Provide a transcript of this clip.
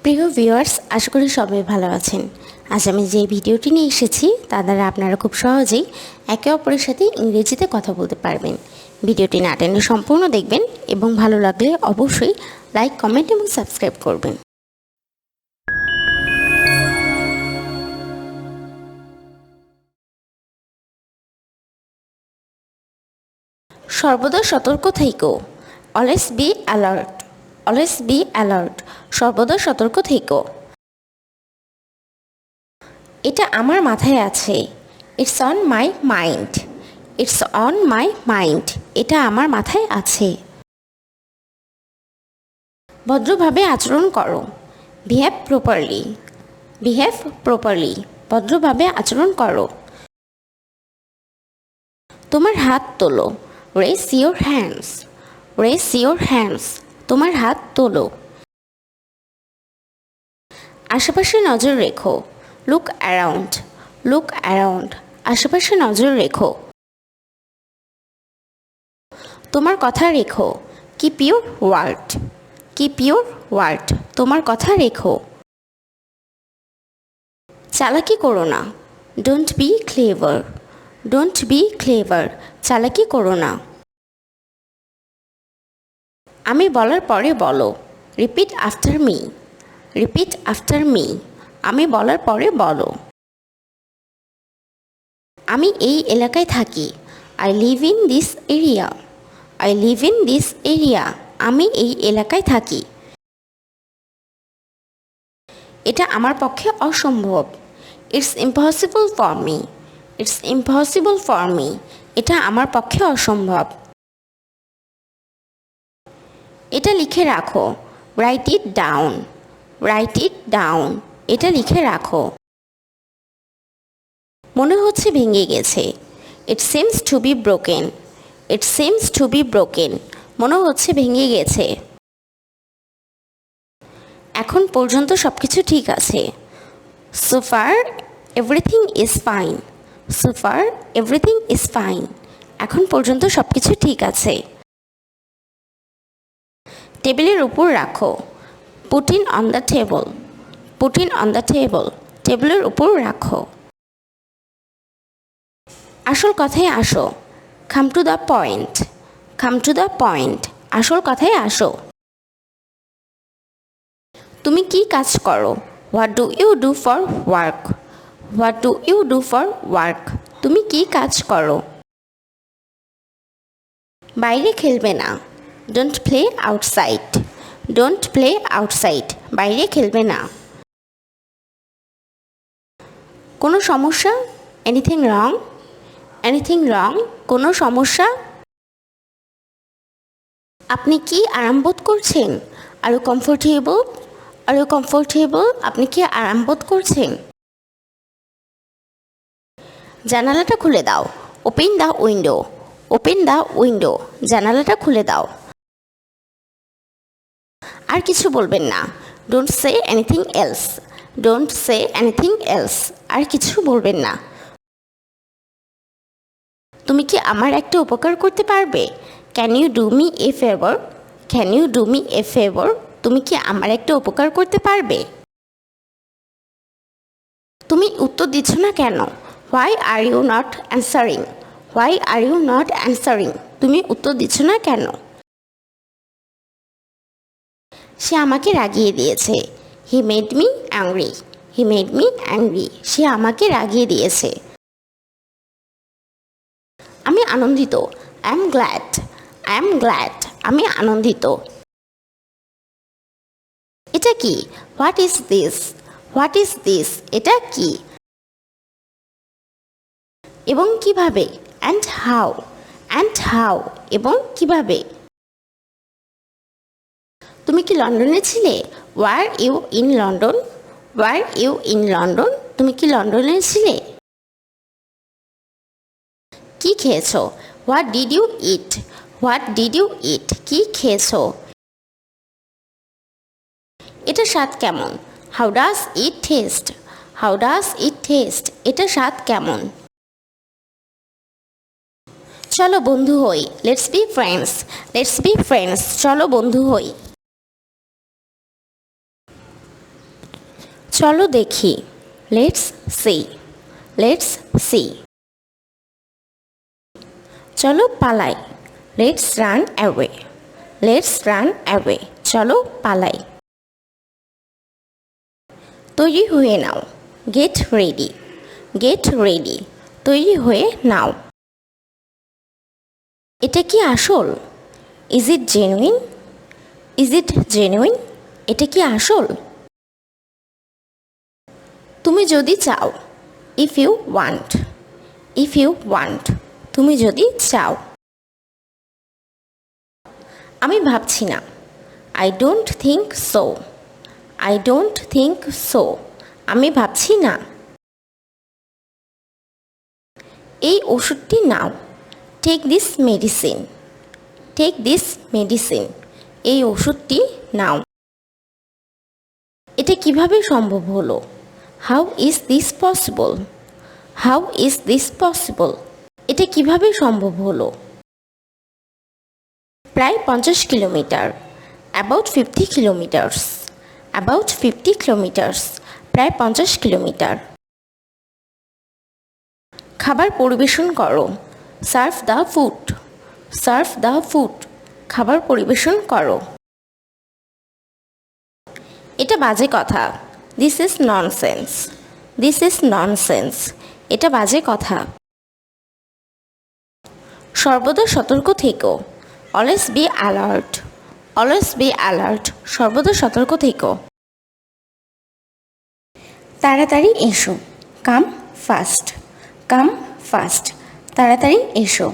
প্রিয় ভিউয়ার্স, আশা করি সবাই ভালো আছেন। আজ আমি যে ভিডিওটি নিয়ে এসেছি তা দ্বারা আপনারা খুব সহজেই একে অপরের সাথে ইংরেজিতে কথা বলতে পারবেন। ভিডিওটি না টেনে সম্পূর্ণ দেখবেন এবং ভালো লাগলে অবশ্যই লাইক, কমেন্ট এবং সাবস্ক্রাইব করবেন। সর্বদা সতর্ক থেকো। Always be alert. Always be alert. সর্বদা সতর্ক থেকো। এটা আমার মাথায় আছে। It's on my mind. It's on my mind. এটা আমার মাথায় আছে। ভদ্রভাবে আচরণ করো। Behave properly. Behave properly. ভদ্রভাবে আচরণ করো। তোমার হাত তোলো। Raise your hands. Raise your hands. তোমার হাত তোলো। আশেপাশে নজর রেখো। Look around. Look around. আশেপাশে নজর রেখো। তোমার কথা রেখো। Keep your word. Keep your word. তোমার কথা রেখো। চালাকি করো না। Don't be clever. Don't be clever. চালাকি করো না। আমি বলার পরে বলো। Repeat after me. Repeat after me. আমি বলার পরে বলো। আমি এই এলাকায় থাকি। I live in this area. I live in this area. আমি এই এলাকায় থাকি। এটা আমার পক্ষে অসম্ভব। It's impossible for me. It's impossible for me. এটা আমার পক্ষে অসম্ভব। এটা লিখে রাখো। Right it down. Right it down. এটা লিখে রাখো। মনে হচ্ছে ভেঙে গেছে। It seems to B broken. It seems to B broken. মনে হচ্ছে ভেঙে গেছে। এখন পর্যন্ত সব কিছু ঠিক আছে। So far everything is fine. So far everything is fine. এখন পর্যন্ত সব কিছু ঠিক আছে। টেবিলের উপর রাখো। Put in on the table. Put in on the table. টেবিলের উপর রাখো। আসল কথায় আসো। Come to the point. Come to the point. আসল কথায় আসো। তুমি কি কাজ করো? What do you do for work? What do you do for work? তুমি কি কাজ করো? বাইরে খেলবে না। Don't play outside. Don't play outside. বাইরে খেলবে না। কোনো সমস্যা? Anything wrong? Anything wrong? কোনো সমস্যা? আপনি কি আরাম বোধ করছেন? Are you comfortable? Are you comfortable? আপনি কি আরাম বোধ করছেন? জানালাটা খুলে দাও। Open the window. Open the window. জানালাটা খুলে দাও। আর কিছু বলবেন না। Don't say anything else. Don't say anything else. আর কিছু বলবেন না। তুমি কি আমার একটা উপকার করতে পারবে? Can you do me a favour? Can you do me a favour? তুমি কি আমার একটা উপকার করতে পারবে? তুমি উত্তর দিচ্ছ না কেন? Why are you not answering? Why are you not answering? তুমি উত্তর দিচ্ছ না কেন? সে আমাকে রাগিয়ে দিয়েছে। He made me angry. He made me angry. সে আমাকে রাগিয়ে দিয়েছে। আমি আনন্দিত। I am glad. I am glad. আমি আনন্দিত। এটা কি? What is this? What is this? এটা কি? এবং কিভাবে? And how. And how. এবং কিভাবে? তুমি কি লন্ডনে ছিলে? Were you in London? Were you in London? তুমি কি লন্ডনে ছিলে? কি খেয়েছো? What did you eat? What did you eat? কি খেয়েছো? এটা স্বাদ কেমন? How does it taste? How does it taste? এটা স্বাদ কেমন? চলো বন্ধু হই। Let's be friends. Let's be friends. চলো বন্ধু হই। চলো দেখি, লেটস সি, লেটস সি। চলো পালাই, let's run away, let's run away. চলো পালাই। তৈরি হয়ে নাও, গেট রেডি, গেট রেডি। তৈরি হয়ে নাও। এটা কি আসল? Is it genuine, is it genuine. এটা কি আসল? তুমি যদি চাও, if you want, if you want. তুমি যদি চাও। আমি ভাবছি না, I don't think so, I don't think so. আমি ভাবছি না। এই ওষুধটি নাও, take this medicine, take this medicine. এই ওষুধটি নাও। এটা কিভাবে সম্ভব হলো? How is this possible, how is this possible. এটা কিভাবে সম্ভব হলো? প্রায় 50 kilometre, about 50 kilometres, about 50 kilometres. প্রায় 50 কিলোমিটার। খাবার পরিবেশন করো, serve the food, serve the food. খাবার পরিবেশন করো। এটা বাজে কথা, this is nonsense, this is nonsense. এটা বাজে কথা। সর্বদা সতর্ক থেকো, always be alert, always be alert. সর্বদা সতর্ক থেকো। তাড়াতাড়ি এসো, কাম ফাস্ট, কাম ফাস্ট। তাড়াতাড়ি এসো।